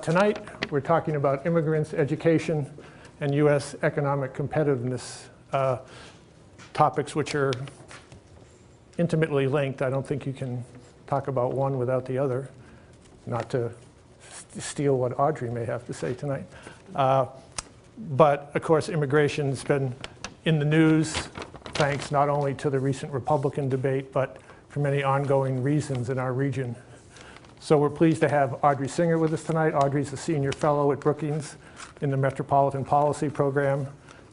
But tonight, we're talking about immigrants, education, and U.S. economic competitiveness, topics which are intimately linked. I don't think you can talk about one without the other, not to steal what Audrey may have to say tonight. But of course, immigration's been in the news, thanks not only to the recent Republican debate, but for many ongoing reasons in our region. So we're pleased to have Audrey Singer with us tonight. Audrey's a senior fellow at Brookings in the Metropolitan Policy Program,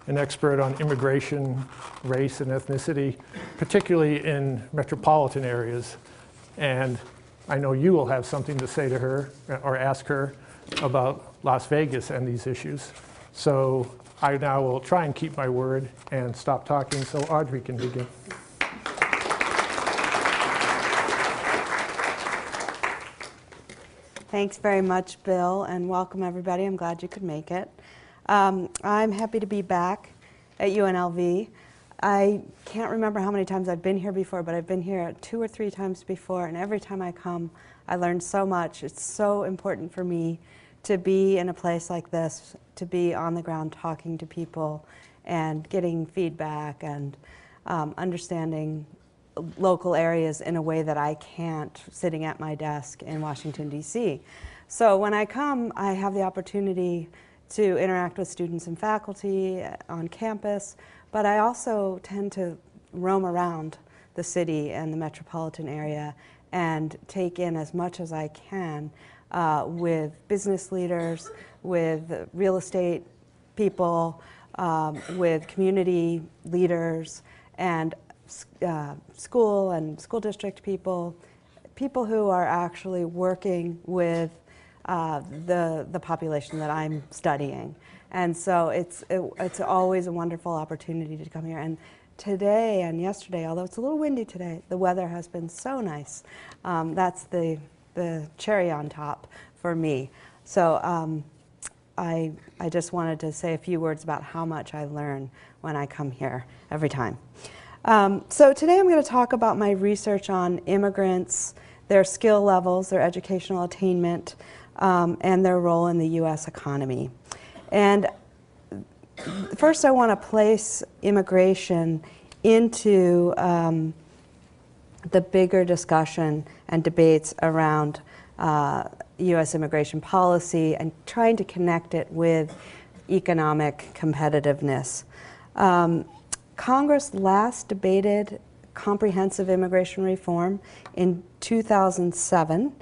an expert on immigration, race, and ethnicity, particularly in metropolitan areas. And I know you will have something to say to her or ask her about Las Vegas and these issues. So I now will try and keep my word and stop talking so Audrey can begin. Thanks very much, Bill, and welcome everybody. I'm glad you could make it. I'm happy to be back at UNLV. I can't remember how many times I've been here before, but I've been here 2 or 3 times before, and every time I come, I learn so much. It's so important for me to be in a place like this, to be on the ground talking to people and getting feedback and understanding local areas in a way that I can't sitting at my desk in Washington, D.C. So when I come, I have the opportunity to interact with students and faculty on campus, but I also tend to roam around the city and the metropolitan area and take in as much as I can with business leaders, with real estate people, with community leaders, and school and school district people, people who are actually working with the population that I'm studying. And so it's always a wonderful opportunity to come here. And today and yesterday, although it's a little windy today, the weather has been so nice. That's the cherry on top for me. So I just wanted to say a few words about how much I learn when I come here every time. So today I'm going to talk about my research on immigrants, their skill levels, their educational attainment, and their role in the U.S. economy. And first I want to place immigration into the bigger discussion and debates around U.S. immigration policy and trying to connect it with economic competitiveness. Congress last debated comprehensive immigration reform in 2007,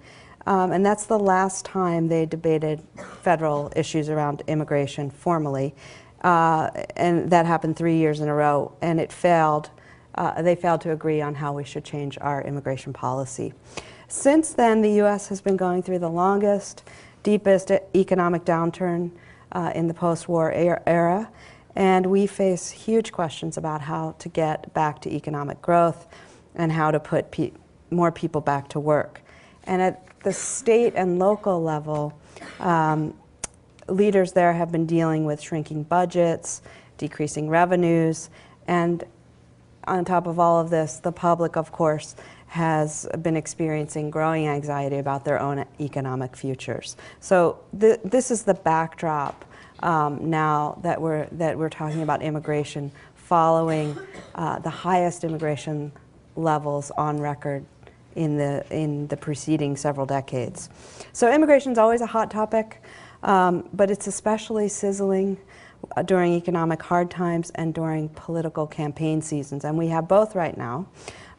and that's the last time they debated federal issues around immigration formally, and that happened 3 years in a row, and it failed. They failed to agree on how we should change our immigration policy. Since then, the U.S. has been going through the longest, deepest economic downturn in the post-war era, and we face huge questions about how to get back to economic growth and how to put more people back to work. And at the state and local level, leaders there have been dealing with shrinking budgets, decreasing revenues, and on top of all of this, the public, of course, has been experiencing growing anxiety about their own economic futures. So this is the backdrop now that we're talking about immigration following the highest immigration levels on record in the preceding several decades. So immigration is always a hot topic, but it's especially sizzling during economic hard times and during political campaign seasons, and we have both right now.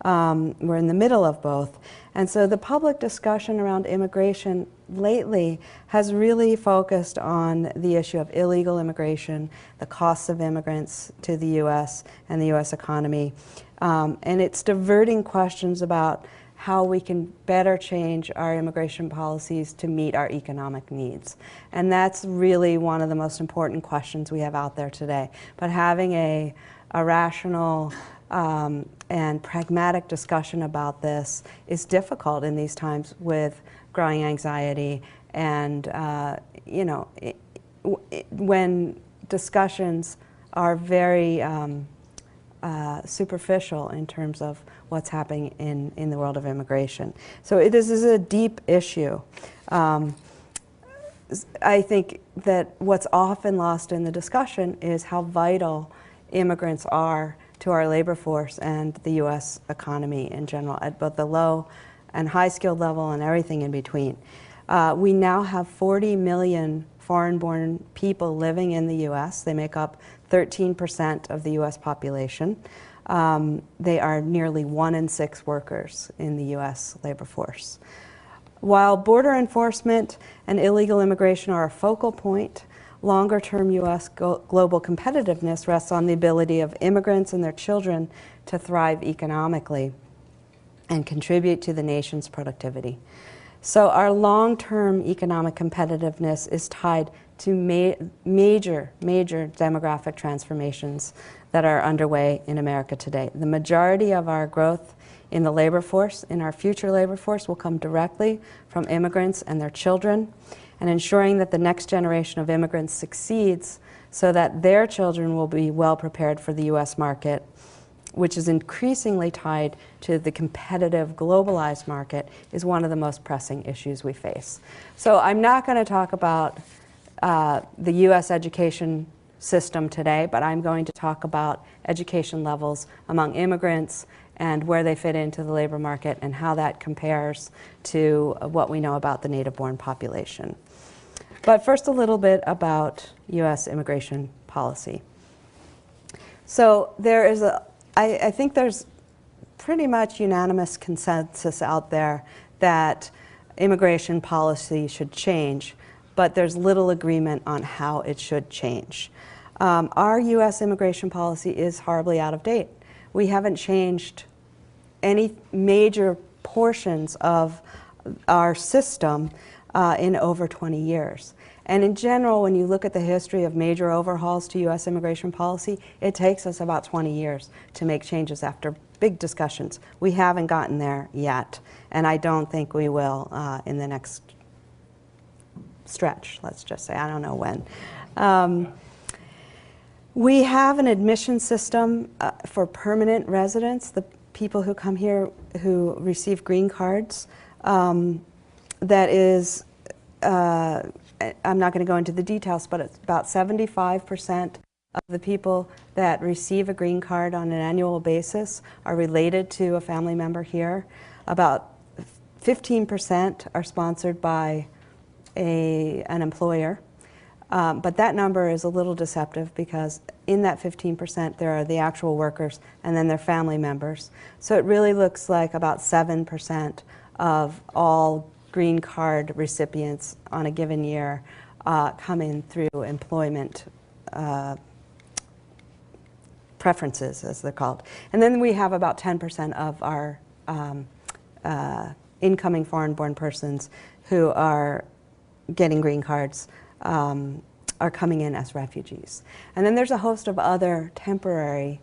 We're in the middle of both. And so the public discussion around immigration lately has really focused on the issue of illegal immigration, the costs of immigrants to the U.S. and the U.S. economy. And it's diverting questions about how we can better change our immigration policies to meet our economic needs. And that's really one of the most important questions we have out there today. But having a rational and pragmatic discussion about this is difficult in these times with growing anxiety and when discussions are very superficial in terms of what's happening in the world of immigration. So this is a deep issue. I think that what's often lost in the discussion is how vital immigrants are to our labor force and the U.S. economy in general, at both the low and high skilled level and everything in between. We now have 40 million foreign-born people living in the U.S. They make up 13% of the U.S. population. They are nearly 1 in 6 workers in the U.S. labor force. While border enforcement and illegal immigration are a focal point, longer-term U.S. global competitiveness rests on the ability of immigrants and their children to thrive economically and contribute to the nation's productivity. So our long-term economic competitiveness is tied to major demographic transformations that are underway in America today. The majority of our growth in the labor force, in our future labor force, will come directly from immigrants and their children, and ensuring that the next generation of immigrants succeeds so that their children will be well prepared for the U.S. market, which is increasingly tied to the competitive globalized market, is one of the most pressing issues we face. So I'm not going to talk about the U.S. education system today, but I'm going to talk about education levels among immigrants and where they fit into the labor market and how that compares to what we know about the native-born population. But first, a little bit about U.S. immigration policy. So there is I think there's pretty much unanimous consensus out there that immigration policy should change, but there's little agreement on how it should change. Our U.S. immigration policy is horribly out of date. We haven't changed any major portions of our system in over 20 years. And in general, when you look at the history of major overhauls to U.S. immigration policy, it takes us about 20 years to make changes after big discussions. We haven't gotten there yet, and I don't think we will in the next stretch, let's just say. I don't know when. We have an admission system for permanent residents, the people who come here who receive green cards, that is, I'm not going to go into the details, but it's about 75% of the people that receive a green card on an annual basis are related to a family member here. About 15% are sponsored by an employer. But that number is a little deceptive because in that 15% there are the actual workers and then their family members. So it really looks like about 7% of all green card recipients on a given year come in through employment preferences, as they're called. And then we have about 10% of our incoming foreign-born persons who are getting green cards are coming in as refugees. And then there's a host of other temporary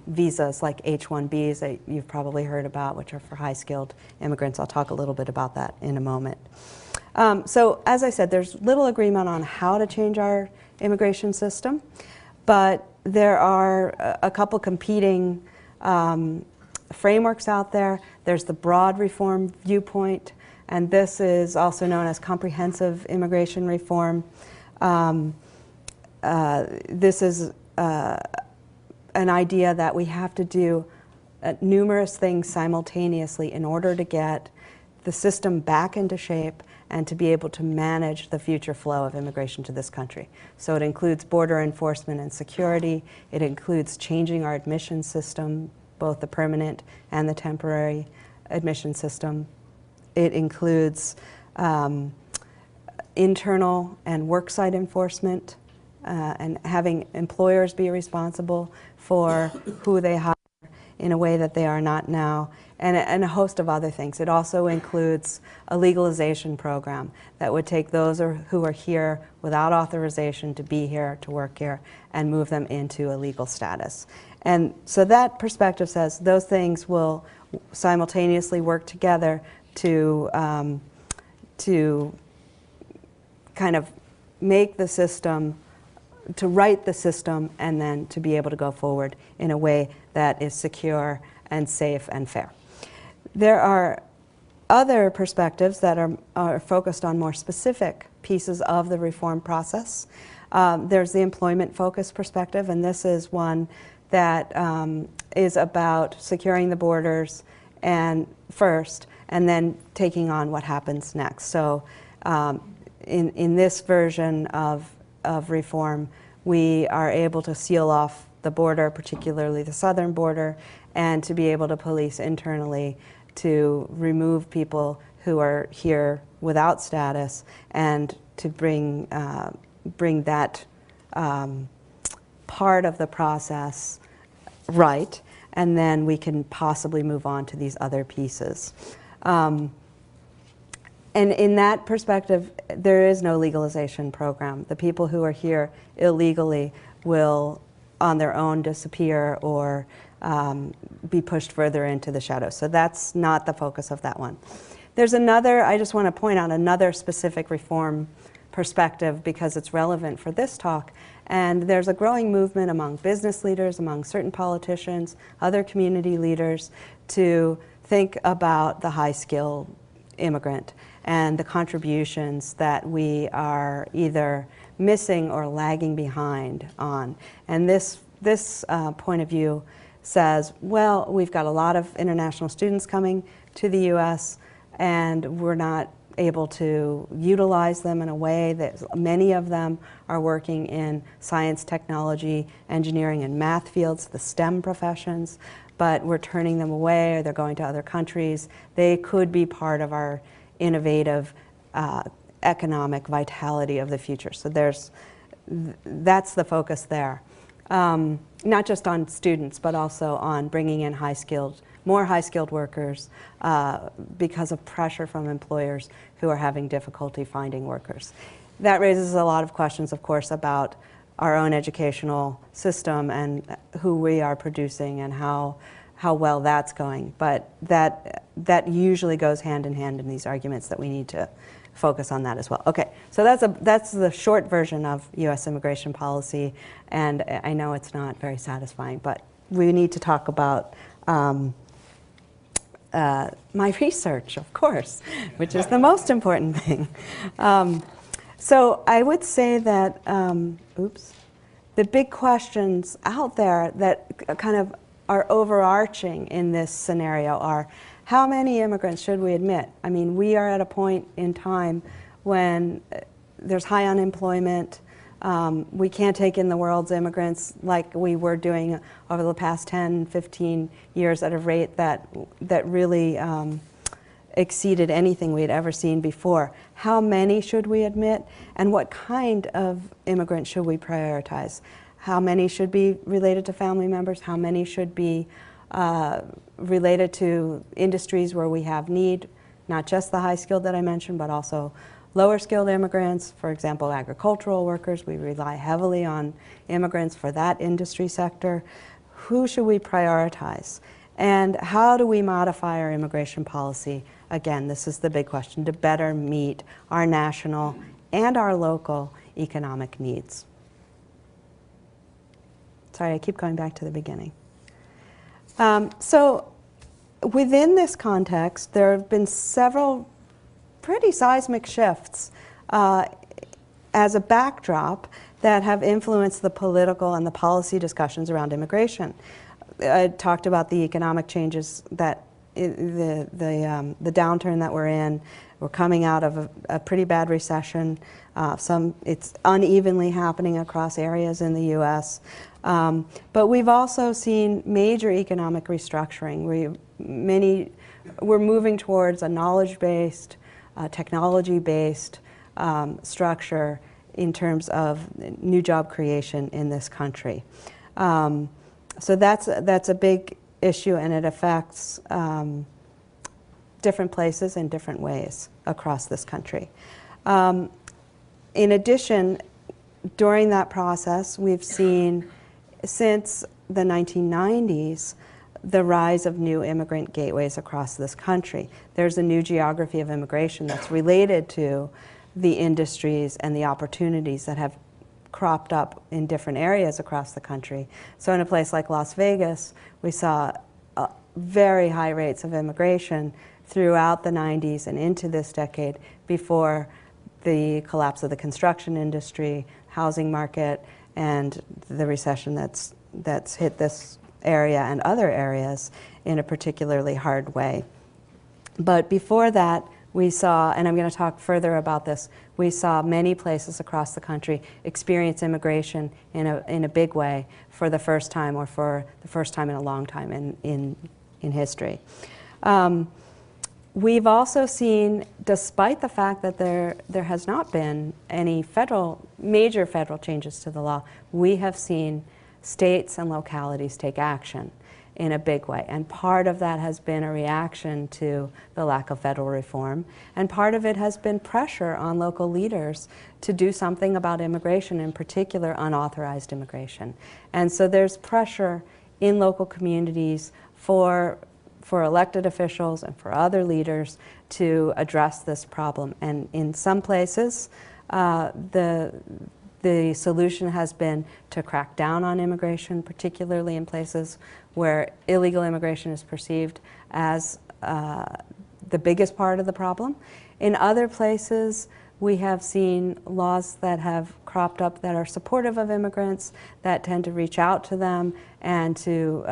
visas like H-1Bs that you've probably heard about, which are for high-skilled immigrants. I'll talk a little bit about that in a moment. So as I said, there's little agreement on how to change our immigration system, but there are a couple competing frameworks out there. There's the broad reform viewpoint, and this is also known as comprehensive immigration reform. This is an idea that we have to do numerous things simultaneously in order to get the system back into shape and to be able to manage the future flow of immigration to this country. So it includes border enforcement and security. It includes changing our admission system, both the permanent and the temporary admission system. It includes internal and worksite enforcement and having employers be responsible for who they hire in a way that they are not now, and a host of other things. It also includes a legalization program that would take those who are here without authorization to be here, to work here, and move them into a legal status. And so that perspective says those things will simultaneously work together to kind of make the system, to right the system, and then to be able to go forward in a way that is secure and safe and fair. There are other perspectives that are focused on more specific pieces of the reform process. There's the employment-focused perspective, and this is one that is about securing the borders and first, and then taking on what happens next. So in this version of reform, we are able to seal off the border, particularly the southern border, and to be able to police internally to remove people who are here without status, and to bring that part of the process right, and then we can possibly move on to these other pieces. And in that perspective, there is no legalization program. The people who are here illegally will on their own disappear or be pushed further into the shadows. So that's not the focus of that one. There's another, I just want to point out another specific reform perspective because it's relevant for this talk. And there's a growing movement among business leaders, among certain politicians, other community leaders, to think about the high-skilled immigrant and the contributions that we are either missing or lagging behind on. And this point of view says, well, we've got a lot of international students coming to the US, and we're not able to utilize them in a way that many of them are working in science, technology, engineering, and math fields, the STEM professions, but we're turning them away, or they're going to other countries. They could be part of our innovative economic vitality of the future. So that's the focus there. Not just on students, but also on bringing in more high-skilled workers because of pressure from employers who are having difficulty finding workers. That raises a lot of questions, of course, about our own educational system and who we are producing and how well that's going. But that usually goes hand in hand in these arguments that we need to focus on that as well. Okay, so that's the short version of U.S. immigration policy, and I know it's not very satisfying, but we need to talk about my research, of course, which is the most important thing. So I would say that, the big questions out there that kind of are overarching in this scenario are, how many immigrants should we admit? I mean, we are at a point in time when there's high unemployment. We can't take in the world's immigrants like we were doing over the past 10, 15 years at a rate that really exceeded anything we had ever seen before. How many should we admit? And what kind of immigrants should we prioritize? How many should be related to family members? How many should be related to industries where we have need, not just the high skilled that I mentioned, but also lower skilled immigrants, for example, agricultural workers. We rely heavily on immigrants for that industry sector. Who should we prioritize? And how do we modify our immigration policy? Again, this is the big question, to better meet our national and our local economic needs. Sorry, I keep going back to the beginning. So within this context, there have been several pretty seismic shifts as a backdrop that have influenced the political and the policy discussions around immigration. I talked about the economic changes that the downturn that we're in. We're coming out of a pretty bad recession. It's unevenly happening across areas in the U.S. But we've also seen major economic restructuring. We're moving towards a knowledge-based, technology-based structure in terms of new job creation in this country. So that's a big issue, and it affects different places in different ways across this country. In addition, during that process, we've seen, since the 1990s, the rise of new immigrant gateways across this country. There's a new geography of immigration that's related to the industries and the opportunities that have cropped up in different areas across the country. So in a place like Las Vegas, we saw very high rates of immigration throughout the 90s and into this decade before the collapse of the construction industry, housing market, and the recession that's hit this area and other areas in a particularly hard way. But before that, we saw, and I'm going to talk further about this, we saw many places across the country experience immigration in a big way for the first time, or for the first time in a long time in history. We've also seen, despite the fact that there has not been any major federal changes to the law, we have seen states and localities take action in a big way. And part of that has been a reaction to the lack of federal reform. And part of it has been pressure on local leaders to do something about immigration, in particular unauthorized immigration. And so there's pressure in local communities for elected officials and for other leaders to address this problem. And in some places, the solution has been to crack down on immigration, particularly in places where illegal immigration is perceived as the biggest part of the problem. In other places, we have seen laws that have cropped up that are supportive of immigrants, that tend to reach out to them and to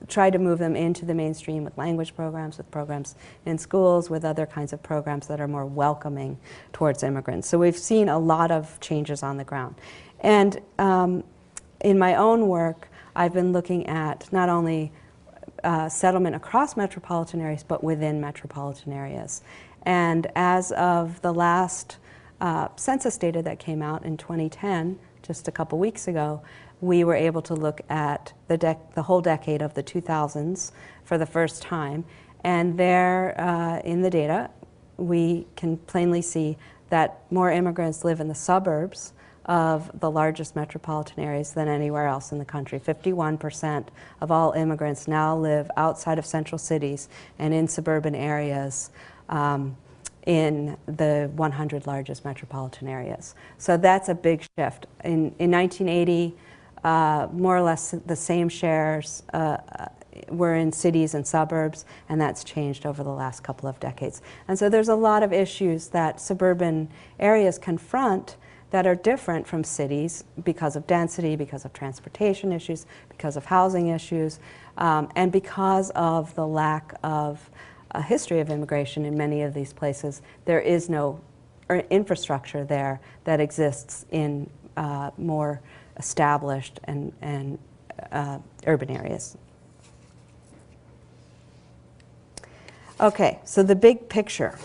try to move them into the mainstream with language programs, with programs in schools, with other kinds of programs that are more welcoming towards immigrants. So we've seen a lot of changes on the ground. And in my own work, I've been looking at not only settlement across metropolitan areas, but within metropolitan areas. And as of the last census data that came out in 2010, just a couple weeks ago, we were able to look at the whole decade of the 2000s for the first time. And there, in the data, we can plainly see that more immigrants live in the suburbs of the largest metropolitan areas than anywhere else in the country. 51% of all immigrants now live outside of central cities and in suburban areas in the 100 largest metropolitan areas. So that's a big shift. In 1980, more or less the same shares were in cities and suburbs, and that's changed over the last couple of decades. And so there's a lot of issues that suburban areas confront that are different from cities because of density, because of transportation issues, because of housing issues, and because of the lack of a history of immigration in many of these places. There is no infrastructure there that exists in more established and urban areas. Okay, so the big picture.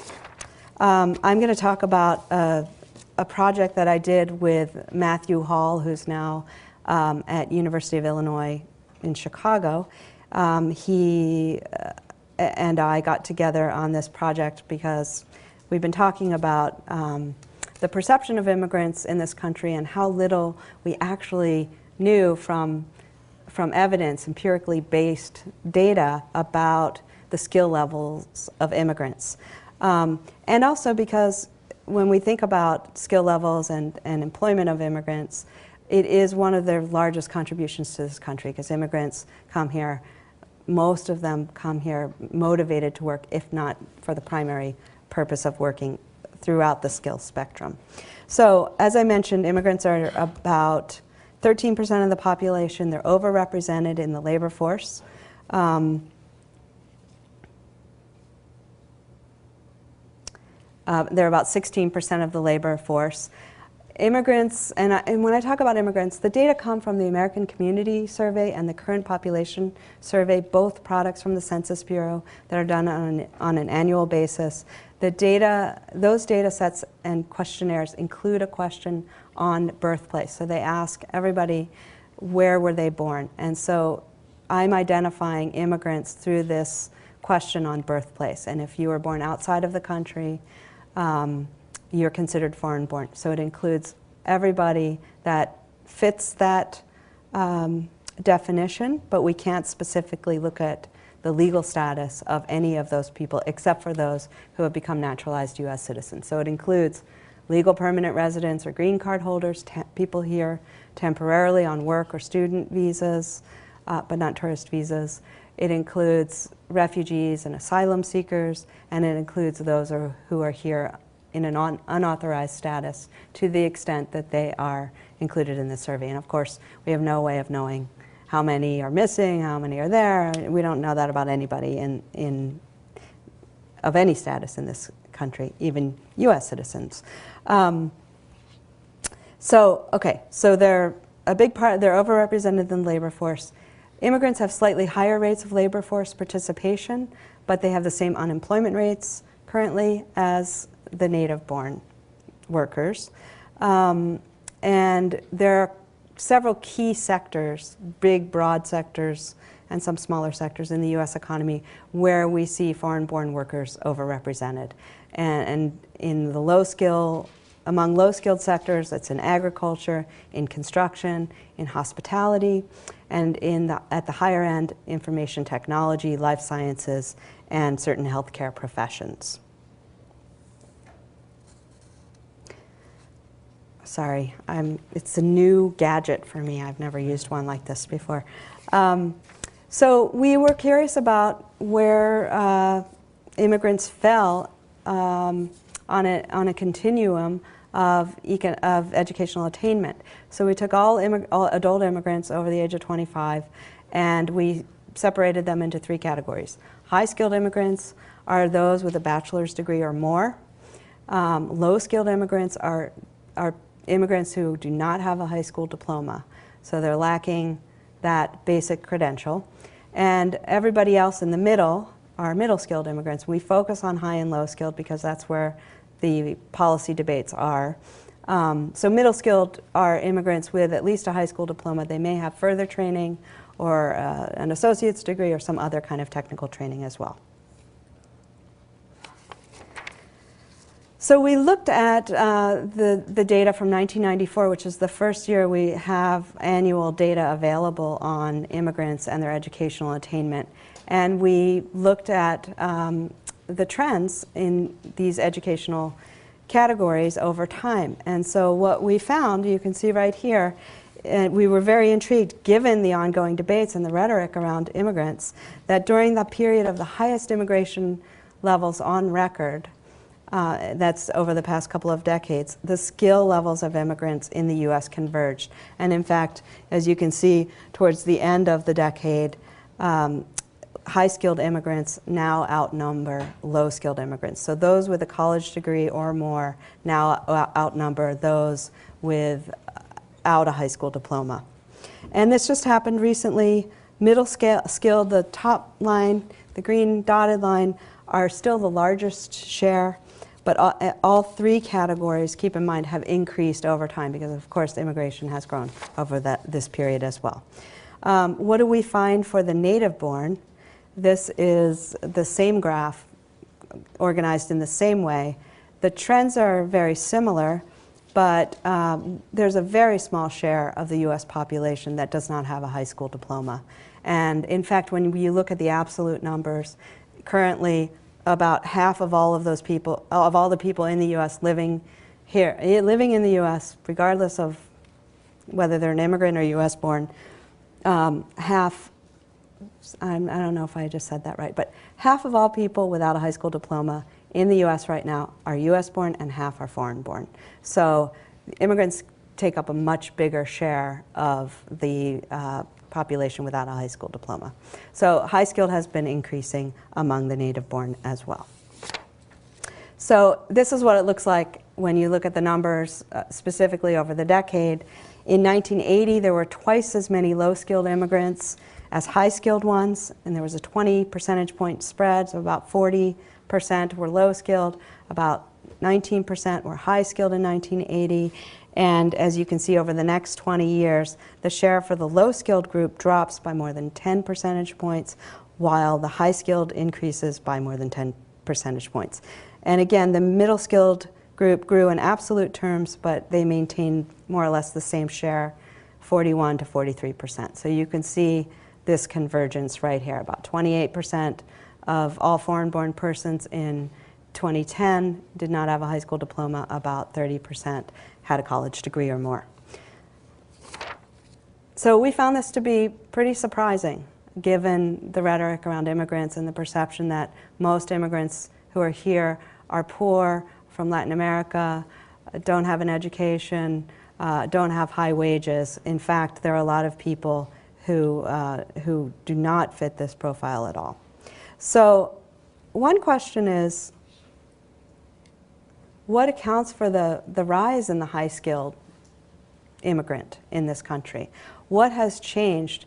I'm going to talk about a project that I did with Matthew Hall, who's now at University of Illinois in Chicago. He and I got together on this project because we've been talking about the perception of immigrants in this country and how little we actually knew from evidence, empirically based data about the skill levels of immigrants. And also because when we think about skill levels and employment of immigrants, it is one of their largest contributions to this country, because immigrants come here, most of them come here motivated to work, if not for the primary purpose of working throughout the skills spectrum. So, as I mentioned, immigrants are about 13% of the population. They're overrepresented in the labor force. They're about 16% of the labor force. Immigrants, and when I talk about immigrants, the data come from the American Community Survey and the Current Population Survey, both products from the Census Bureau that are done on an annual basis. The data, those data sets and questionnaires include a question on birthplace. So they ask everybody, where were they born? And so I'm identifying immigrants through this question on birthplace. And if you were born outside of the country, you're considered foreign born. So it includes everybody that fits that definition, but we can't specifically look at the legal status of any of those people except for those who have become naturalized U.S. citizens. So it includes legal permanent residents or green card holders, people here temporarily on work or student visas, but not tourist visas. It includes refugees and asylum seekers, and it includes those who are here in an unauthorized status to the extent that they are included in the survey. And of course, we have no way of knowing how many are missing, how many are there. We don't know that about anybody of any status in this country, even US citizens. So they're a big part, they're overrepresented in the labor force. Immigrants have slightly higher rates of labor force participation, but they have the same unemployment rates currently as the native-born workers. And there are several key sectors, big, broad sectors, and some smaller sectors in the US economy where we see foreign-born workers overrepresented. And in the among low-skilled sectors, it's in agriculture, in construction, in hospitality, and at the higher end, information technology, life sciences, and certain healthcare professions. Sorry, it's a new gadget for me. I've never used one like this before. So we were curious about where immigrants fell on a continuum of educational attainment. So we took all adult immigrants over the age of 25, and we separated them into 3 categories. High-skilled immigrants are those with a bachelor's degree or more. Low-skilled immigrants are immigrants who do not have a high school diploma, so they're lacking that basic credential. And everybody else in the middle are middle-skilled immigrants. We focus on high and low-skilled because that's where the policy debates are. So middle-skilled are immigrants with at least a high school diploma. They may have further training or an associate's degree or some other kind of technical training as well. So we looked at the data from 1994, which is the first year we have annual data available on immigrants and their educational attainment. And we looked at the trends in these educational categories over time. And so what we found, you can see right here, and we were very intrigued, given the ongoing debates and the rhetoric around immigrants, that during the period of the highest immigration levels on record, that's over the past couple of decades, the skill levels of immigrants in the US converged. And in fact, as you can see, towards the end of the decade, high-skilled immigrants now outnumber low-skilled immigrants. So those with a college degree or more now outnumber those without a high school diploma. And this just happened recently. Middle-skilled, the top line, the green dotted line, are still the largest share, but all 3 categories, keep in mind, have increased over time because, of course, immigration has grown over this period as well. What do we find for the native-born? This is the same graph organized in the same way. The trends are very similar, but there's a very small share of the US population that does not have a high school diploma. And in fact, when you look at the absolute numbers, currently about half of all of those people, of all the people in the US living in the US, regardless of whether they're an immigrant or US born, I don't know if I just said that right, but half of all people without a high school diploma in the US right now are US born and half are foreign born. So immigrants take up a much bigger share of the population without a high school diploma. So high skilled has been increasing among the native born as well. So this is what it looks like when you look at the numbers specifically over the decade. In 1980, there were twice as many low-skilled immigrants as high-skilled ones, and there was a 20 percentage point spread, so about 40% were low-skilled, about 19% were high-skilled in 1980, and as you can see over the next 20 years, the share for the low-skilled group drops by more than 10 percentage points, while the high-skilled increases by more than 10 percentage points. And again, the middle-skilled group grew in absolute terms, but they maintained more or less the same share, 41 to 43%. So you can see this convergence right here. About 28% of all foreign-born persons in 2010 did not have a high school diploma. About 30% had a college degree or more. So we found this to be pretty surprising. given the rhetoric around immigrants and the perception that most immigrants who are here are poor, from Latin America, don't have an education, don't have high wages. In fact, there are a lot of people who do not fit this profile at all. So one question is, what accounts for the rise in the high-skilled immigrant in this country? What has changed?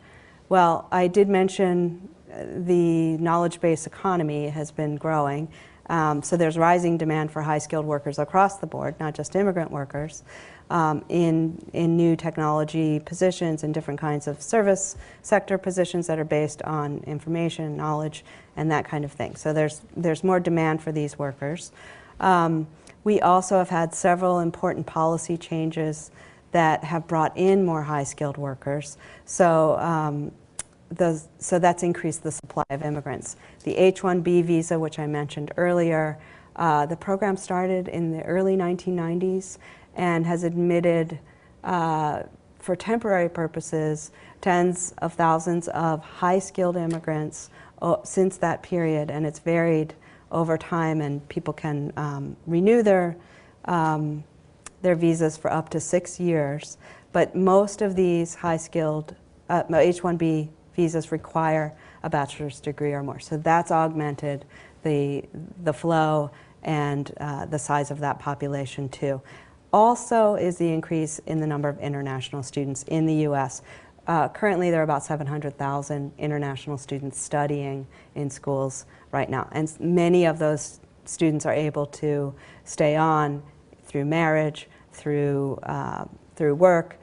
Well, I did mention the knowledge-based economy has been growing. So there's rising demand for high-skilled workers across the board, not just immigrant workers, in new technology positions and different kinds of service sector positions that are based on information, knowledge, and that kind of thing. So there's more demand for these workers. We also have had several important policy changes that have brought in more high-skilled workers. So so that's increased the supply of immigrants. The H-1B visa, which I mentioned earlier, the program started in the early 1990s and has admitted, for temporary purposes, tens of thousands of high-skilled immigrants since that period, and it's varied over time, and people can renew their visas for up to 6 years. But most of these high-skilled H-1B visas require a bachelor's degree or more. So that's augmented the flow and the size of that population too. Also is the increase in the number of international students in the U.S. Currently there are about 700,000 international students studying in schools right now. And many of those students are able to stay on through marriage, through work.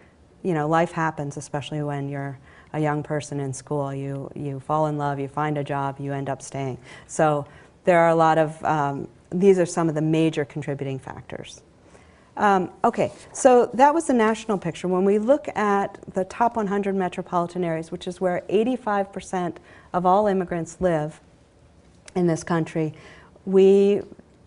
You know, life happens, especially when you're a young person in school. You fall in love, you find a job, you end up staying. So there are a lot of, these are some of the major contributing factors. Okay, so that was the national picture. When we look at the top 100 metropolitan areas, which is where 85% of all immigrants live in this country, we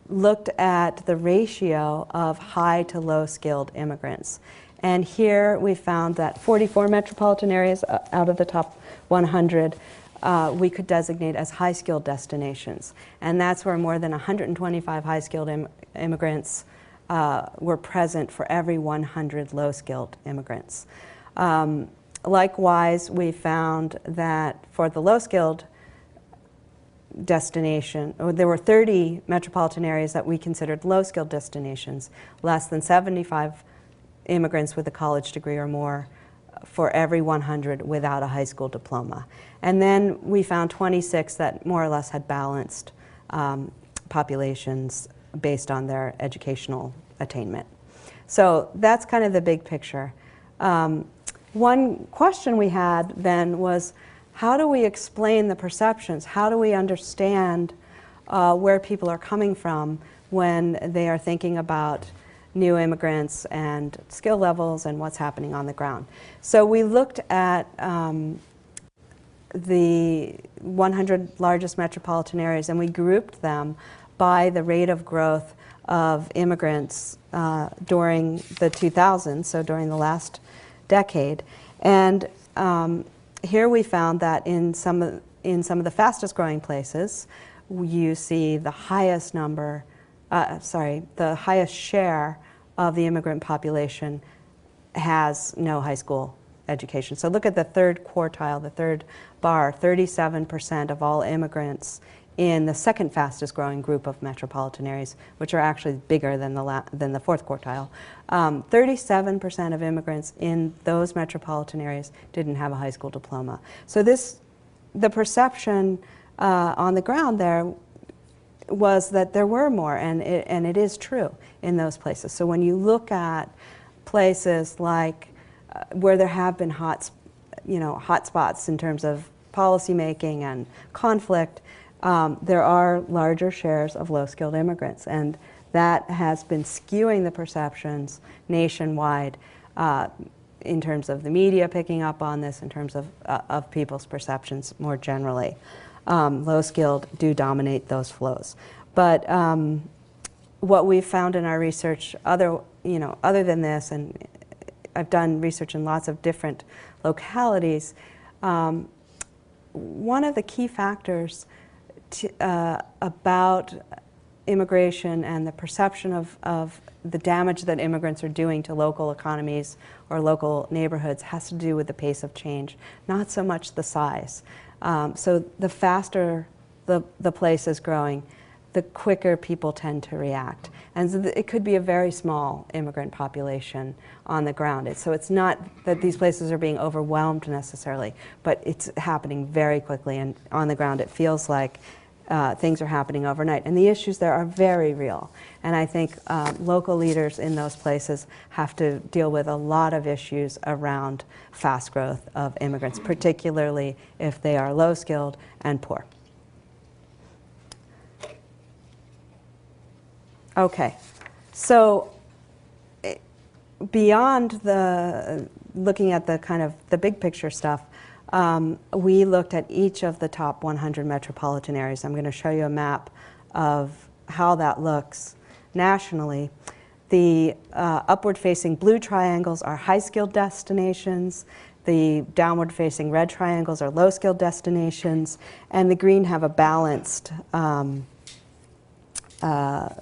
looked at the ratio of high to low skilled immigrants. And here we found that 44 metropolitan areas out of the top 100 we could designate as high-skilled destinations. And that's where more than 125 high-skilled immigrants were present for every 100 low-skilled immigrants. Likewise, we found that for the low-skilled destination, there were 30 metropolitan areas that we considered low-skilled destinations, less than 75 immigrants with a college degree or more for every 100 without a high school diploma. And then we found 26 that more or less had balanced populations based on their educational attainment. So that's kind of the big picture. One question we had then was, how do we explain the perceptions? How do we understand where people are coming from when they are thinking about new immigrants and skill levels and what's happening on the ground? So we looked at the 100 largest metropolitan areas, and we grouped them by the rate of growth of immigrants during the 2000s, so during the last decade. And here we found that in some of the fastest growing places, you see the highest number, the highest share of the immigrant population has no high school education. So look at the third quartile, the third bar, 37% of all immigrants in the second fastest growing group of metropolitan areas, which are actually bigger than the fourth quartile. 37% of immigrants in those metropolitan areas didn't have a high school diploma. So the perception on the ground there was that there were more, and it is true in those places. So when you look at places like where there have been hot spots in terms of policy making and conflict, there are larger shares of low-skilled immigrants, and that has been skewing the perceptions nationwide in terms of the media picking up on this, in terms of people's perceptions more generally. Low-skilled do dominate those flows. But what we've found in our research, other than this, and I've done research in lots of different localities, one of the key factors about immigration and the perception of the damage that immigrants are doing to local economies or local neighborhoods has to do with the pace of change, not so much the size. So the faster the place is growing, the quicker people tend to react. And so it could be a very small immigrant population on the ground. So it's not that these places are being overwhelmed necessarily, but it's happening very quickly, and on the ground it feels like things are happening overnight. And the issues there are very real. And I think local leaders in those places have to deal with a lot of issues around fast growth of immigrants, particularly if they are low skilled and poor. Okay, so beyond the looking at the kind of the big picture stuff, we looked at each of the top 100 metropolitan areas. I'm going to show you a map of how that looks nationally. The upward-facing blue triangles are high-skilled destinations. The downward-facing red triangles are low-skilled destinations. And the green have a balanced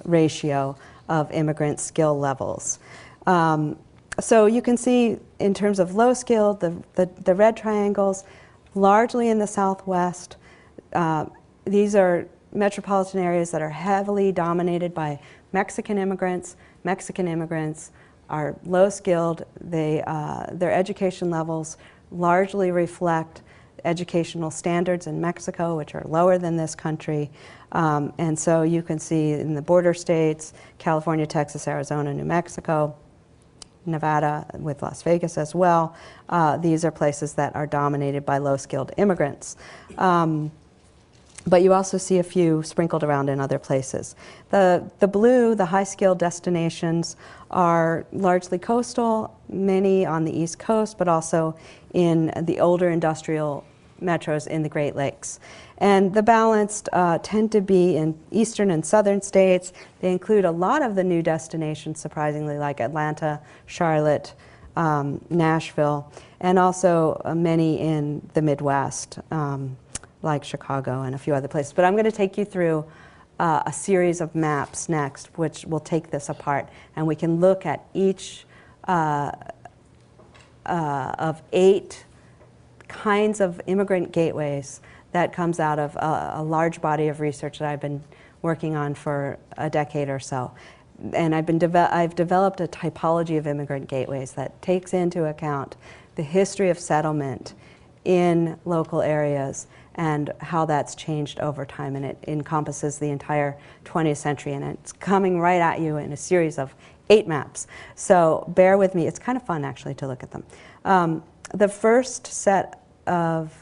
ratio of immigrant skill levels. So you can see in terms of low skilled, the red triangles, largely in the Southwest. These are metropolitan areas that are heavily dominated by Mexican immigrants. Mexican immigrants are low skilled. Their education levels largely reflect educational standards in Mexico, which are lower than this country. And so you can see in the border states, California, Texas, Arizona, New Mexico, Nevada, with Las Vegas as well. These are places that are dominated by low-skilled immigrants. But you also see a few sprinkled around in other places. The blue, the high-skilled destinations, are largely coastal, many on the East Coast, but also in the older industrial metros in the Great Lakes. And the balanced tend to be in eastern and southern states. They include a lot of the new destinations, surprisingly, like Atlanta, Charlotte, Nashville, and also many in the Midwest, like Chicago and a few other places. But I'm going to take you through a series of maps next, which will take this apart, and we can look at each of 8 kinds of immigrant gateways that comes out of a large body of research that I've been working on for a decade or so. And I've developed a typology of immigrant gateways that takes into account the history of settlement in local areas and how that's changed over time. And it encompasses the entire 20th century, and it's coming right at you in a series of 8 maps. So bear with me. It's kind of fun, actually, to look at them. The first set of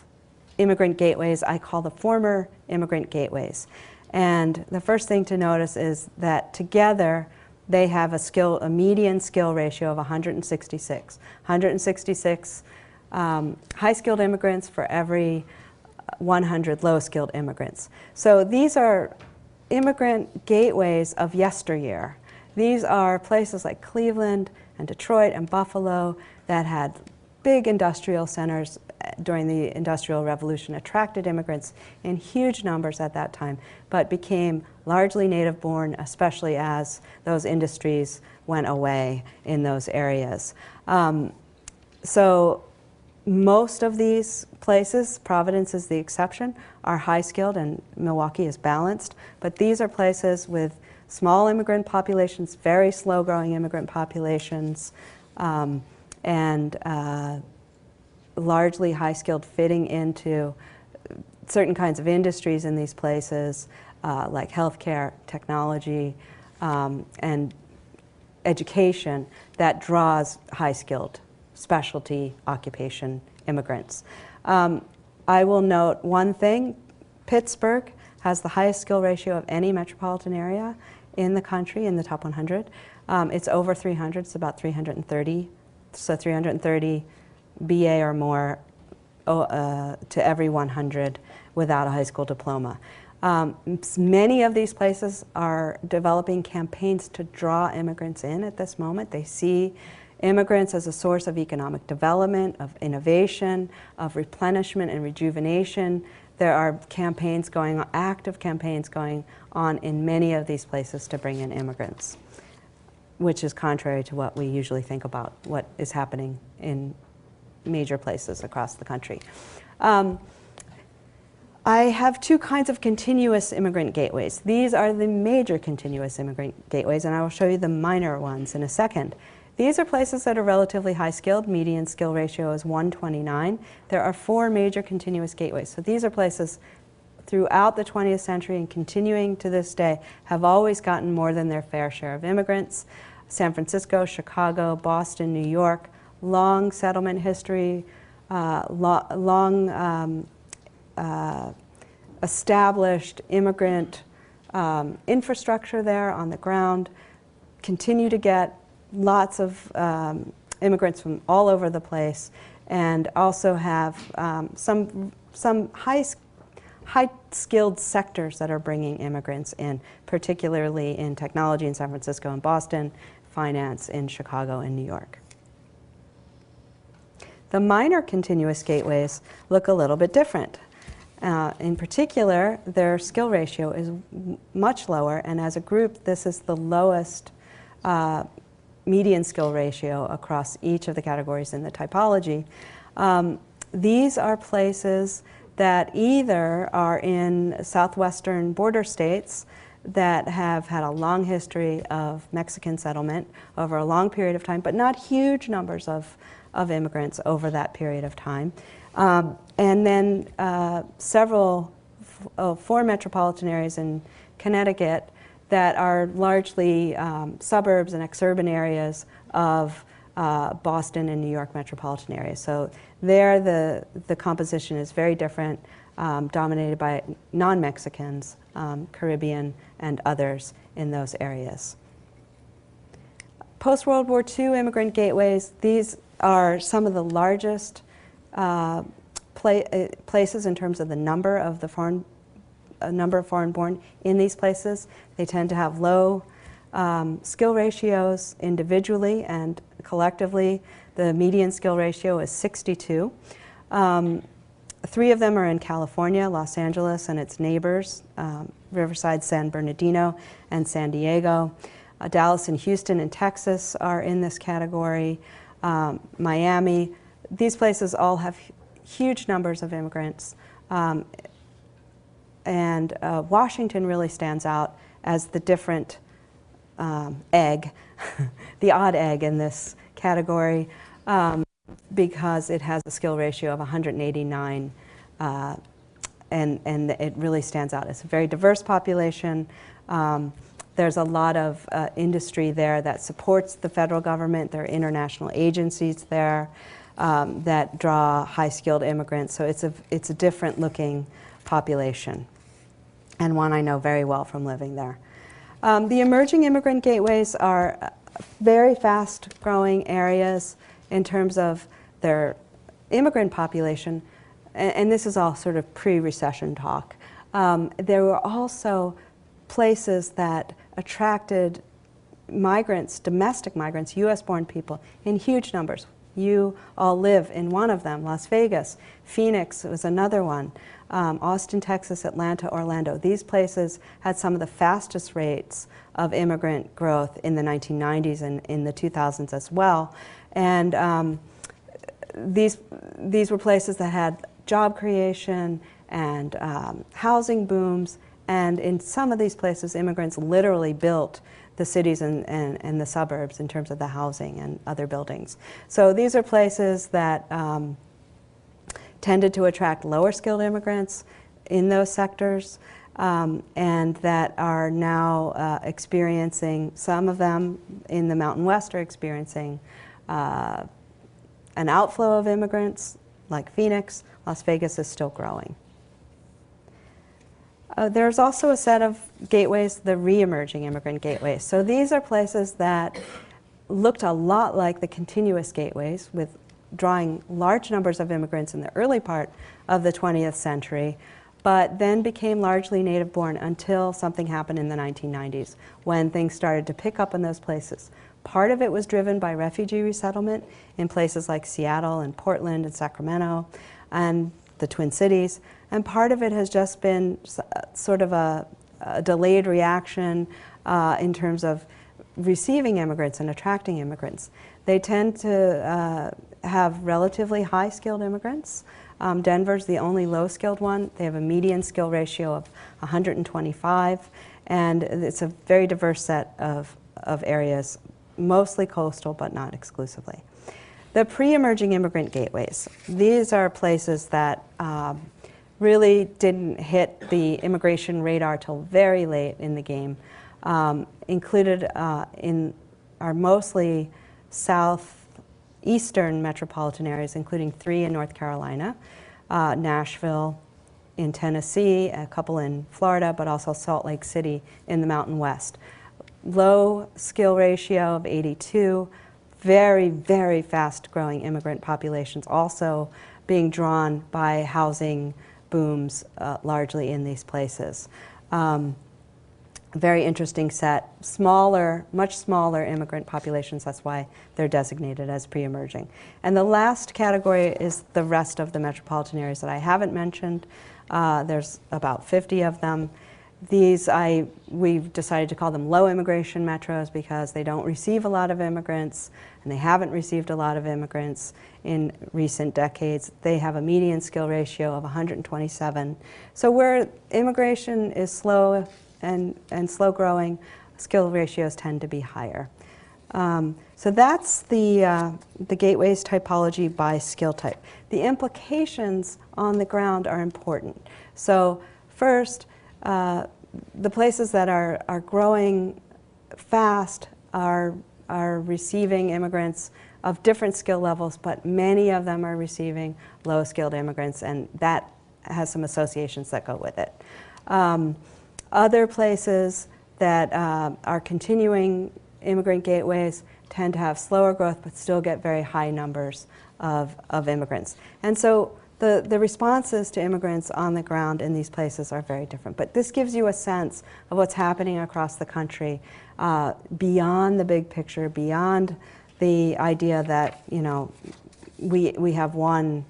immigrant gateways I call the former immigrant gateways. And the first thing to notice is that together they have a median skill ratio of 166. 166 high-skilled immigrants for every 100 low-skilled immigrants. So these are immigrant gateways of yesteryear. These are places like Cleveland and Detroit and Buffalo that had big industrial centers during the Industrial Revolution, attracted immigrants in huge numbers at that time, but became largely native-born, especially as those industries went away in those areas. So most of these places, Providence is the exception, are high-skilled, and Milwaukee is balanced, but these are places with small immigrant populations, very slow-growing immigrant populations, and largely high-skilled, fitting into certain kinds of industries in these places, like healthcare, technology, and education that draws high-skilled specialty occupation immigrants. I will note one thing. Pittsburgh has the highest skill ratio of any metropolitan area in the country, in the top 100. It's over 300, it's about 330. So 330 BA or more to every 100 without a high school diploma. Many of these places are developing campaigns to draw immigrants in at this moment. They see Immigrants as a source of economic development, of innovation, of replenishment and rejuvenation. There are campaigns going on, active campaigns going on in many of these places to bring in immigrants, which is contrary to what we usually think about what is happening in major places across the country. I have two kinds of continuous immigrant gateways. These are the major continuous immigrant gateways, and I will show you the minor ones in a second. These are places that are relatively high skilled. Median skill ratio is 129. There are 4 major continuous gateways. So these are places throughout the 20th century and continuing to this day have always gotten more than their fair share of immigrants. San Francisco, Chicago, Boston, New York, long settlement history, established immigrant infrastructure there on the ground, continue to get lots of immigrants from all over the place, and also have some high-skilled sectors that are bringing immigrants in, particularly in technology in San Francisco and Boston, finance in Chicago and New York. The minor continuous gateways look a little bit different. In particular, their skill ratio is much lower, and as a group, this is the lowest median skill ratio across each of the categories in the typology. These are places that either are in southwestern border states that have had a long history of Mexican settlement over a long period of time, but not huge numbers of immigrants over that period of time. And then several, 4 metropolitan areas in Connecticut that are largely suburbs and exurban areas of Boston and New York metropolitan areas. So there the composition is very different, dominated by non-Mexicans, Caribbean and others in those areas. Post-World War II immigrant gateways, these are some of the largest places in terms of the number of foreign born in these places. They tend to have low skill ratios individually and collectively. The median skill ratio is 62. 3 of them are in California, Los Angeles and its neighbors, Riverside, San Bernardino, and San Diego. Dallas and Houston in Texas are in this category. Miami. These places all have huge numbers of immigrants. And Washington really stands out as the different egg, the odd egg in this category, because it has a skill ratio of 189, and it really stands out. It's a very diverse population. There's a lot of industry there that supports the federal government. There are international agencies there that draw high-skilled immigrants. So it's a different-looking population, and one I know very well from living there. The emerging immigrant gateways are very fast-growing areas in terms of their immigrant population, and this is all sort of pre-recession talk. There were also places that attracted migrants, domestic migrants, US-born people, in huge numbers. You all live in one of them, Las Vegas. Phoenix was another one. Austin, Texas, Atlanta, Orlando. These places had some of the fastest rates of immigrant growth in the 1990s and in the 2000s as well. And these were places that had job creation and housing booms. And in some of these places, immigrants literally built the cities and the suburbs in terms of the housing and other buildings. So these are places that tended to attract lower skilled immigrants in those sectors, and that are now experiencing, some of them in the Mountain West are experiencing an outflow of immigrants, like Phoenix. Las Vegas is still growing. There's also a set of gateways, the re-emerging immigrant gateways. So these are places that looked a lot like the continuous gateways, with drawing large numbers of immigrants in the early part of the 20th century, but then became largely native-born until something happened in the 1990s, when things started to pick up in those places. Part of it was driven by refugee resettlement in places like Seattle and Portland and Sacramento and the Twin Cities. And part of it has just been sort of a delayed reaction in terms of receiving immigrants and attracting immigrants. They tend to have relatively high skilled immigrants. Denver's the only low skilled one. They have a median skill ratio of 125, and it's a very diverse set of areas, mostly coastal but not exclusively. The pre-emerging immigrant gateways. These are places that really didn't hit the immigration radar till very late in the game. Included in are mostly southeastern metropolitan areas, including 3 in North Carolina, Nashville in Tennessee, a couple in Florida, but also Salt Lake City in the Mountain West. Low skill ratio of 82, very, very fast growing immigrant populations also being drawn by housing booms largely in these places. Very interesting set, smaller, much smaller immigrant populations. That's why they're designated as pre-emerging. And the last category is the rest of the metropolitan areas that I haven't mentioned. There's about 50 of them. These we've decided to call them low immigration metros because they don't receive a lot of immigrants, and they haven't received a lot of immigrants in recent decades. They have a median skill ratio of 127. So where immigration is slow and slow growing, skill ratios tend to be higher. So that's the gateways typology by skill type. The implications on the ground are important. So first, the places that are growing fast are receiving immigrants of different skill levels, but many of them are receiving low-skilled immigrants, and that has some associations that go with it. Other places that are continuing immigrant gateways tend to have slower growth but still get very high numbers of immigrants. And so the responses to immigrants on the ground in these places are very different. But this gives you a sense of what's happening across the country beyond the big picture, beyond the idea that, you know, we have one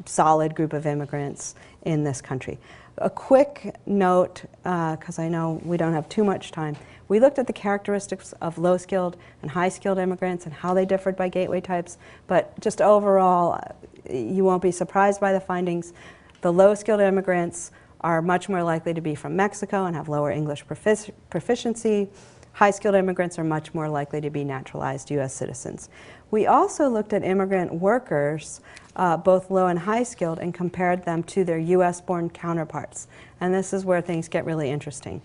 solid group of immigrants in this country. A quick note, because I know we don't have too much time. We looked at the characteristics of low-skilled and high-skilled immigrants and how they differed by gateway types, but just overall, you won't be surprised by the findings. The low-skilled immigrants are much more likely to be from Mexico and have lower English proficiency. High-skilled immigrants are much more likely to be naturalized U.S. citizens. We also looked at immigrant workers, both low and high-skilled, and compared them to their U.S.-born counterparts. And this is where things get really interesting.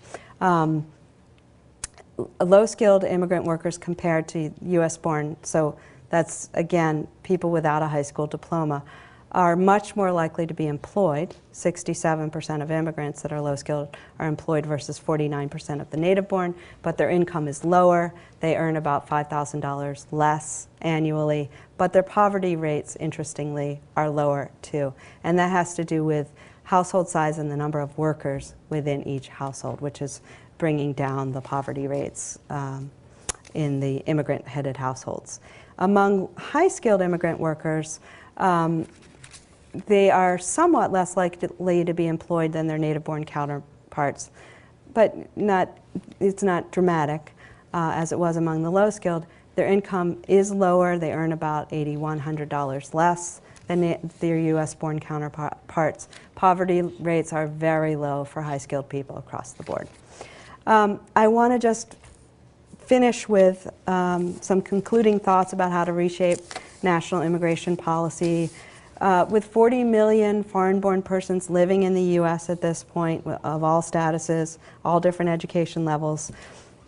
Low-skilled immigrant workers compared to U.S.-born, so that's, again, people without a high school diploma, are much more likely to be employed. 67% of immigrants that are low-skilled are employed versus 49% of the native-born, but their income is lower. They earn about $5,000 less annually, but their poverty rates, interestingly, are lower too. And that has to do with household size and the number of workers within each household, which is bringing down the poverty rates in the immigrant-headed households. Among high-skilled immigrant workers, they are somewhat less likely to be employed than their native-born counterparts, but it's not dramatic as it was among the low-skilled. Their income is lower. They earn about $8,100 less than their U.S.-born counterparts. Poverty rates are very low for high-skilled people across the board. I want to just finish with some concluding thoughts about how to reshape national immigration policy. With 40 million foreign-born persons living in the U.S. at this point, of all statuses, all different education levels,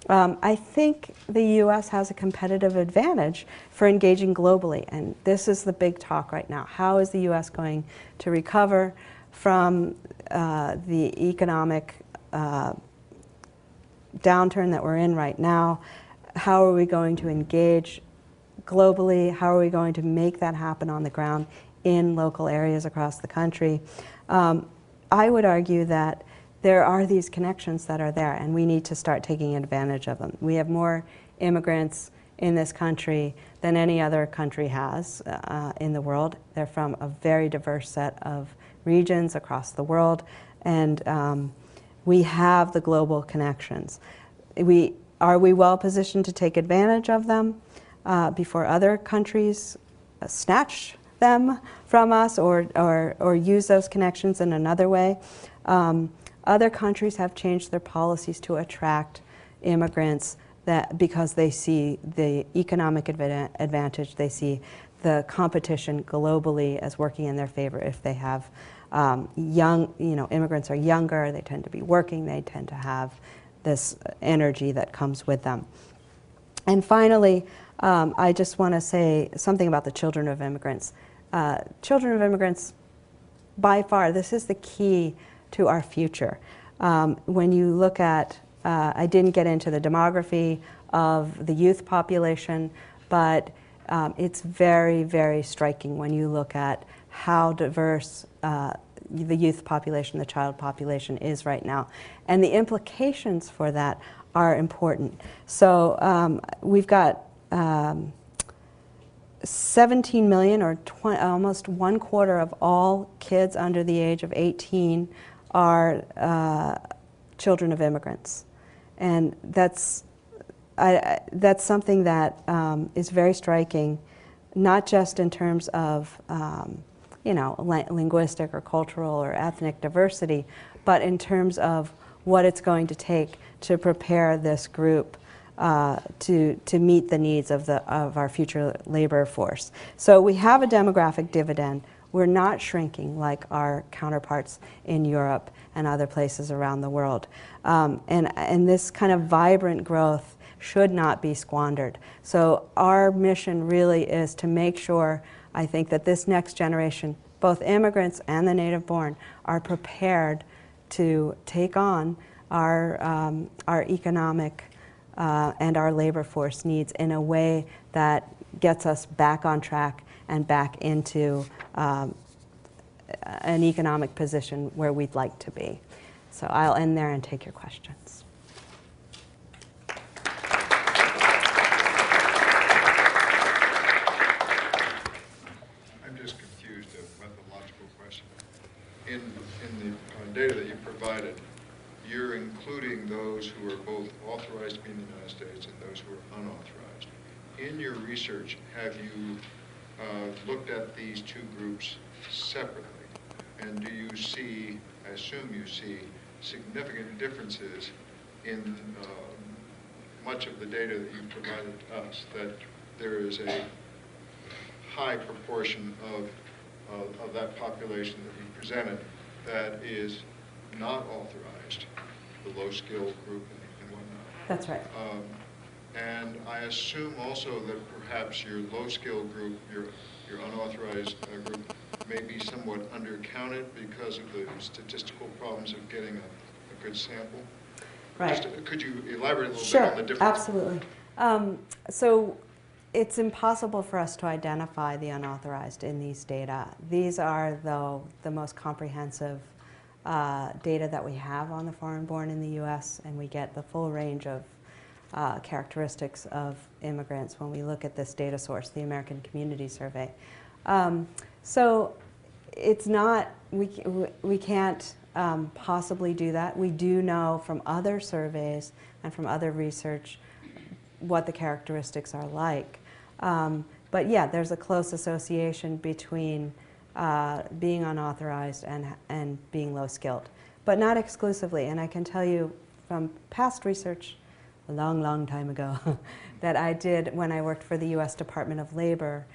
I think the U.S. has a competitive advantage for engaging globally, and this is the big talk right now. How is the U.S. going to recover from the economic downturn that we're in right now? How are we going to engage globally? How are we going to make that happen on the ground in local areas across the country? I would argue that there are these connections that are there, and we need to start taking advantage of them. We have more immigrants in this country than any other country has in the world. They're from a very diverse set of regions across the world, and we have the global connections. Are we well positioned to take advantage of them before other countries snatch them from us or use those connections in another way? Other countries have changed their policies to attract immigrants because they see the economic advantage, they see the competition globally as working in their favor. If they have immigrants are younger, they tend to be working, they tend to have this energy that comes with them. And finally, I just want to say something about the Children of Immigrants. Children of Immigrants, by far, this is the key to our future. When you look at, I didn't get into the demography of the youth population, but it's very, very striking when you look at how diverse the youth population, the child population is right now. And the implications for that are important. So we've got 17 million, or almost 1/4 of all kids under the age of 18 are children of immigrants. And that's something that is very striking, not just in terms of linguistic or cultural or ethnic diversity, but in terms of what it's going to take to prepare this group to meet the needs of our future labor force. So we have a demographic dividend. We're not shrinking like our counterparts in Europe and other places around the world. And this kind of vibrant growth should not be squandered. So our mission really is to make sure, I think, that this next generation, both immigrants and the native born, are prepared to take on our economic and our labor force needs in a way that gets us back on track and back into an economic position where we'd like to be. So I'll end there and take your questions. I'm just confused, a methodological question. In the data that you provided, you're including those who are both authorized to be in the United States and those who are unauthorized. In your research, have you looked at these two groups separately? And do you see, I assume you see, significant differences in much of the data that you provided to us, that there is a high proportion of that population that you presented that is not authorized, the low-skilled group and whatnot. That's right. And I assume also that perhaps your low-skilled group, your unauthorized group, may be somewhat undercounted because of the statistical problems of getting a good sample. Right. Could you elaborate a little Sure, bit on the difference? absolutely. So it's impossible for us to identify the unauthorized in these data. These are, though, the most comprehensive data that we have on the foreign-born in the U.S., and we get the full range of characteristics of immigrants when we look at this data source, the American Community Survey. So it's not, we can't possibly do that. We do know from other surveys and from other research what the characteristics are like. But yeah, there's a close association between being unauthorized and being low skilled, but not exclusively. And I can tell you from past research a long, long time ago that I did when I worked for the U.S. Department of Labor,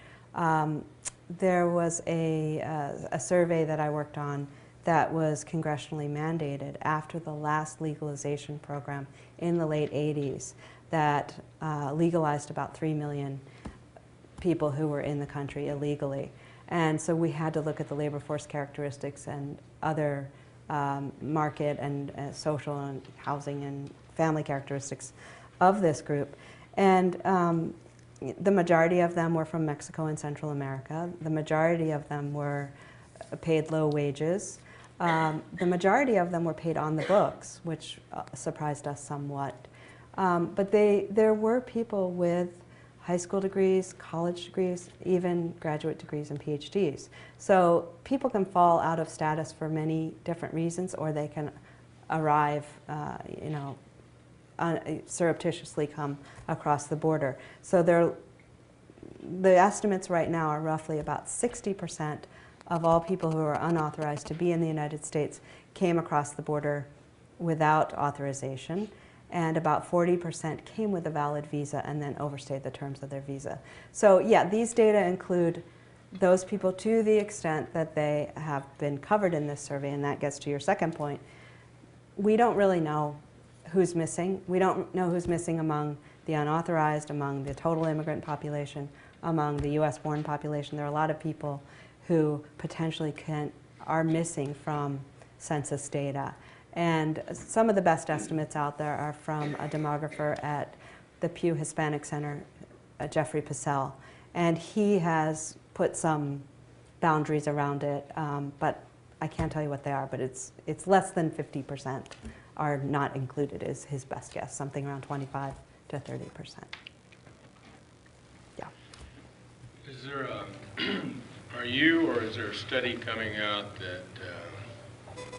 there was a survey that I worked on that was congressionally mandated after the last legalization program in the late 80s that legalized about 3 million people who were in the country illegally. And so we had to look at the labor force characteristics and other market and social and housing and family characteristics of this group. And the majority of them were from Mexico and Central America. The majority of them were paid low wages. The majority of them were paid on the books, which surprised us somewhat. But there were people with high school degrees, college degrees, even graduate degrees and PhDs. So people can fall out of status for many different reasons, or they can arrive, surreptitiously come across the border. So the estimates right now are roughly about 60% of all people who are unauthorized to be in the United States came across the border without authorization, and about 40% came with a valid visa and then overstayed the terms of their visa. So yeah, these data include those people to the extent that they have been covered in this survey, and that gets to your second point. We don't really know who's missing. We don't know who's missing among the unauthorized, among the total immigrant population, among the US-born population. There are a lot of people who potentially are missing from census data. And some of the best estimates out there are from a demographer at the Pew Hispanic Center, Jeffrey Pissell. And he has put some boundaries around it, but I can't tell you what they are, but it's less than 50% are not included is his best guess, something around 25 to 30%. Yeah. Is there are you or is there a study coming out that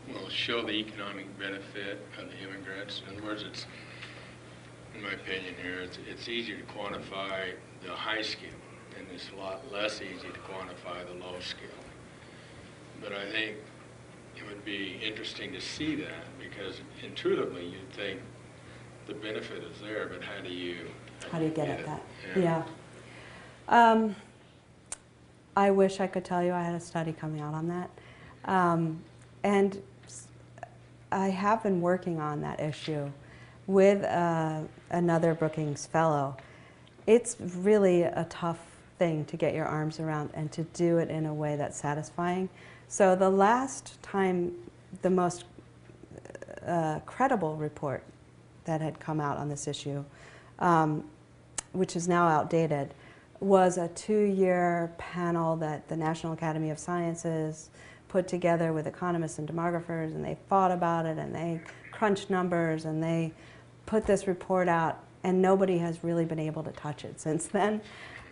will show the economic benefit of the immigrants? In other words, it's, in my opinion here, it's easier to quantify the high skill, and it's a lot less easy to quantify the low skill. But I think it would be interesting to see that, because intuitively you'd think the benefit is there, but how do you get at that? Yeah. I wish I could tell you I had a study coming out on that. And I have been working on that issue with another Brookings fellow. It's really a tough thing to get your arms around and to do it in a way that's satisfying. So the last time, the most credible report that had come out on this issue, which is now outdated, was a 2-year panel that the National Academy of Sciences put together with economists and demographers, and they fought about it, and they crunched numbers, and they put this report out, and nobody has really been able to touch it since then.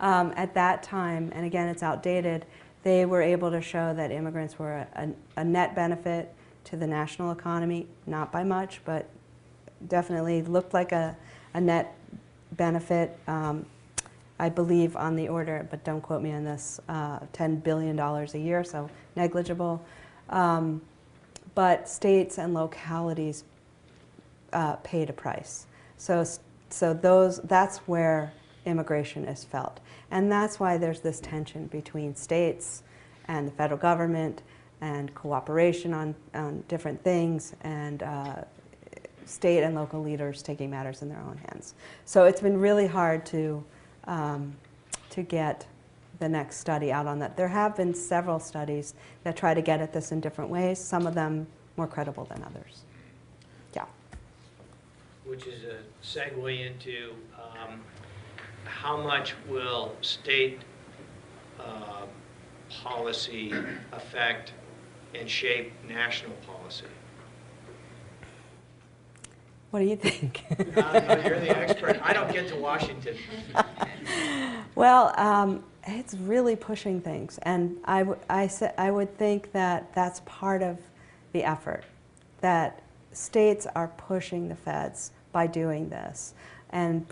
At that time, and again, it's outdated, they were able to show that immigrants were a net benefit to the national economy, not by much, but definitely looked like a net benefit. I believe on the order, but don't quote me on this, $10 billion a year, so negligible. But states and localities paid a price. So that's where immigration is felt. And that's why there's this tension between states and the federal government and cooperation on different things, and state and local leaders taking matters in their own hands. So it's been really hard to get the next study out on that. There have been several studies that try to get at this in different ways, some of them more credible than others. Yeah. Which is a segue into how much will state policy affect and shape national policy? What do you think? No, you're the expert. I don't get to Washington. Well, it's really pushing things, and I would think that that's part of the effort, that states are pushing the feds by doing this, and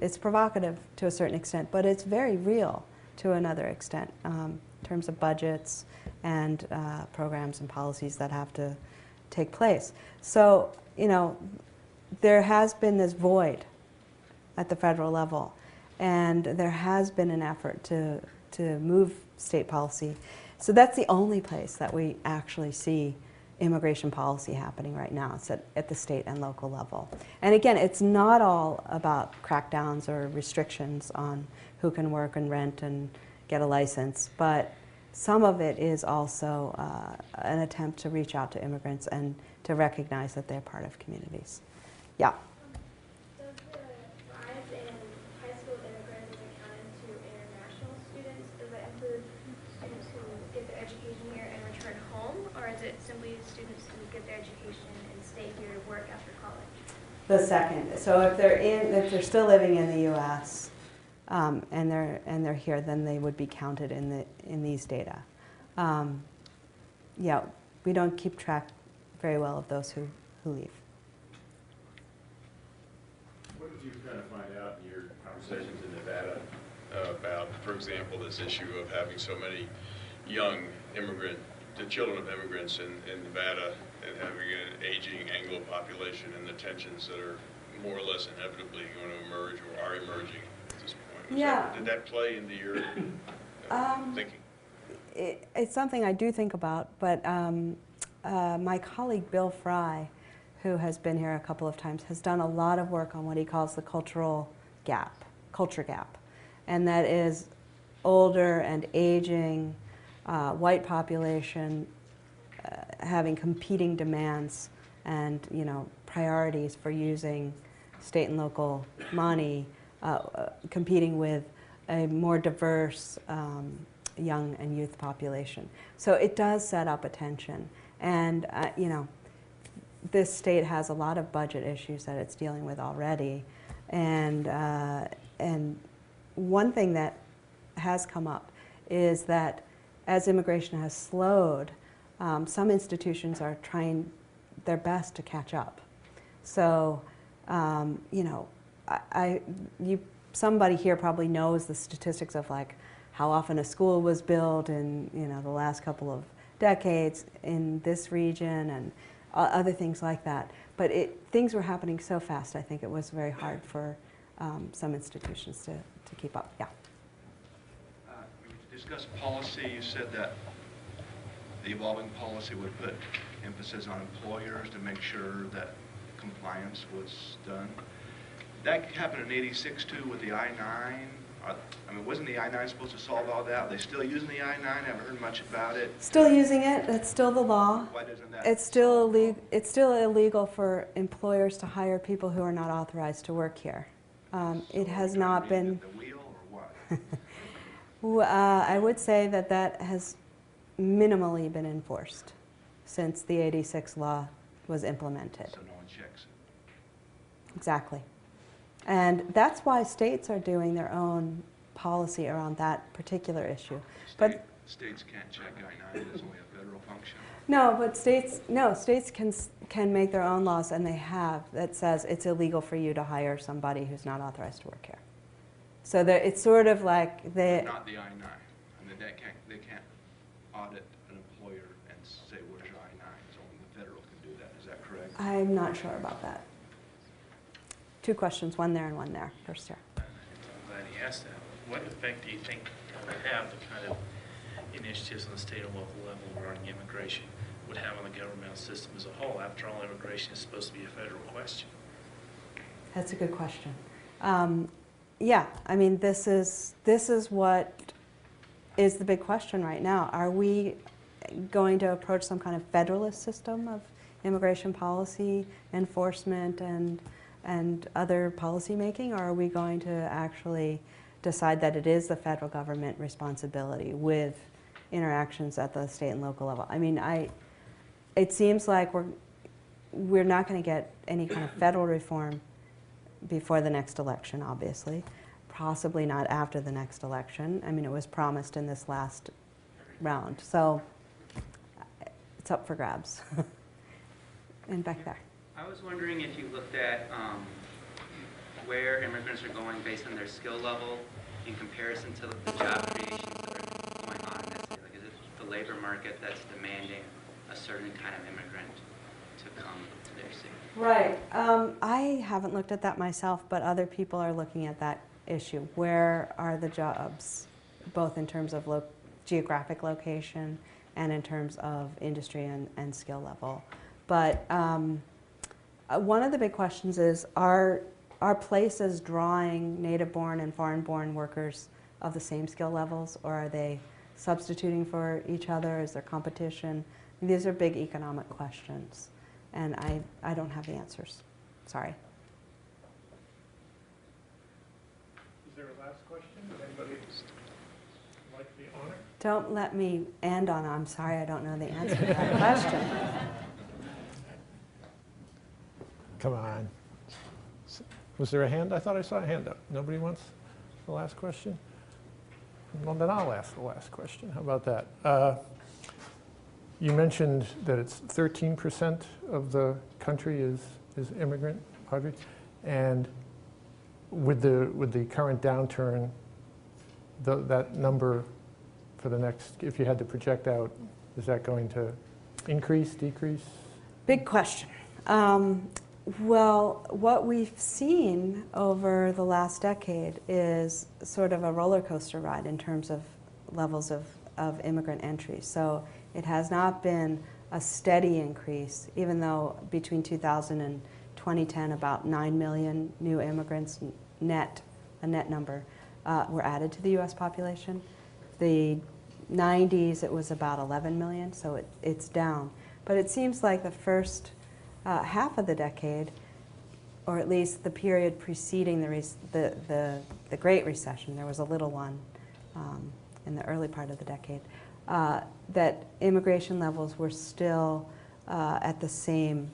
it's provocative to a certain extent, but it's very real to another extent in terms of budgets and programs and policies that have to take place. So, you know, there has been this void at the federal level, and there has been an effort to move state policy. So that's the only place that we actually see immigration policy happening right now. It's at the state and local level. And again, it's not all about crackdowns or restrictions on who can work and rent and get a license, but some of it is also an attempt to reach out to immigrants and to recognize that they're part of communities. Yeah. Does the rise in high school immigrants accounted to international students? Does that include students who get their education here and return home, or is it simply students who get their education and stay here to work after college? The second. So if they're still living in the U.S., and they're here, then they would be counted in these data. Yeah, we don't keep track very well of those who leave. What did you kind of find out in your conversations in Nevada about, for example, this issue of having so many young the children of immigrants in Nevada, and having an aging Anglo population and the tensions that are more or less inevitably going to emerge or are emerging at this point? Did that play into your thinking? It's something I do think about, but my colleague Bill Fry, who has been here a couple of times, has done a lot of work on what he calls the culture gap, and that is older and aging white population having competing demands and priorities for using state and local money, competing with a more diverse young and youth population. So it does set up a tension, and this state has a lot of budget issues that it's dealing with already, and one thing that has come up is that as immigration has slowed, some institutions are trying their best to catch up. So, somebody here probably knows the statistics of like how often a school was built in the last couple of decades in this region and other things like that. But things were happening so fast, I think it was very hard for some institutions to keep up. Yeah. When you discussed policy, you said that the evolving policy would put emphasis on employers to make sure that compliance was done. That happened in '86 too with the I-9. Wasn't the I-9 supposed to solve all that? Are they still using the I-9? I haven't heard much about it. Still using it. It's still the law. Why doesn't that? It's still illegal for employers to hire people who are not authorized to work here. It has not been. The wheel or what? I would say that has minimally been enforced since the '86 law was implemented. So no one checks it. Exactly. And that's why states are doing their own policy around that particular issue. But States can't check I-9. It's only a federal function. no, but states can make their own laws, and they have, that says it's illegal for you to hire somebody who's not authorized to work here. So it's sort of like Not the I-9. They can't audit an employer and say, where's your I-9? It's only the federal can do that. Is that correct? I'm not sure about that. Two questions, one there and one there. First here. I'm glad he asked that. What effect do you think would have the kind of initiatives on the state and local level regarding immigration would have on the governmental system as a whole? After all, immigration is supposed to be a federal question. That's a good question. Yeah, I mean, this is what is the big question right now. Are we going to approach some kind of federalist system of immigration policy enforcement and other policy making, or are we going to actually decide that it is the federal government responsibility with interactions at the state and local level? I mean, it seems like we're not going to get any kind of federal reform before the next election, obviously. Possibly not after the next election. I mean, it was promised in this last round. So it's up for grabs. And back there. I was wondering if you looked at where immigrants are going based on their skill level in comparison to the job creations that are going on in that state. Like, is it the labor market that's demanding a certain kind of immigrant to come to their city? Right. I haven't looked at that myself, but other people are looking at that issue. Where are the jobs, both in terms of geographic location and in terms of industry and skill level? But one of the big questions is, are places drawing native-born and foreign-born workers of the same skill levels, or are they substituting for each other? Is there competition? These are big economic questions, and I don't have the answers. Sorry. Is there a last question? Would anybody like the honor? Don't let me end on, I'm sorry, I don't know the answer to that question. Come on. Was there a hand? I thought I saw a hand up. Nobody wants? the last question? Well, then I'll ask the last question. How about that? You mentioned that it's 13% of the country is immigrant, Audrey, and with the current downturn, that number for the next, if you had to project out, is that going to increase, decrease? Big question. Well, what we've seen over the last decade is sort of a roller coaster ride in terms of levels of immigrant entry. So it has not been a steady increase, even though between 2000 and 2010, about 9 million new immigrants, a net number, were added to the U.S. population. The 90s, it was about 11 million, so it's down. But it seems like the first half of the decade, or at least the period preceding the Great Recession, there was a little one in the early part of the decade, that immigration levels were still at the same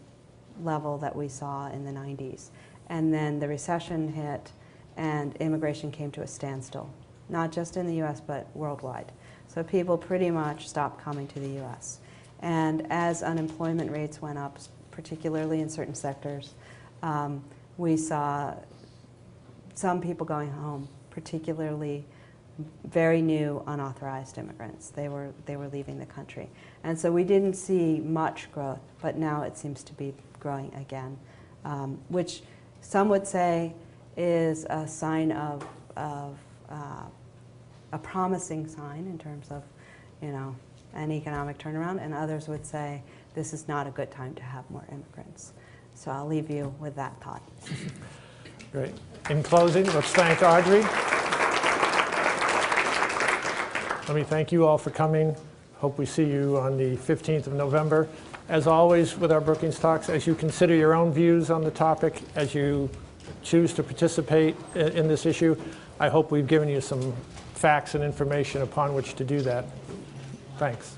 level that we saw in the 90s. And then the recession hit and immigration came to a standstill, not just in the US, but worldwide. So people pretty much stopped coming to the US. And as unemployment rates went up, particularly in certain sectors, we saw some people going home, particularly very new unauthorized immigrants. They were leaving the country. And so we didn't see much growth, but now it seems to be growing again, which some would say is a sign of a promising sign in terms of, an economic turnaround, and others would say this is not a good time to have more immigrants. So I'll leave you with that thought. Great. In closing, let's thank Audrey. Let me thank you all for coming. Hope we see you on the 15th of November. As always with our Brookings Talks, as you consider your own views on the topic, as you choose to participate in this issue, I hope we've given you some facts and information upon which to do that. Thanks.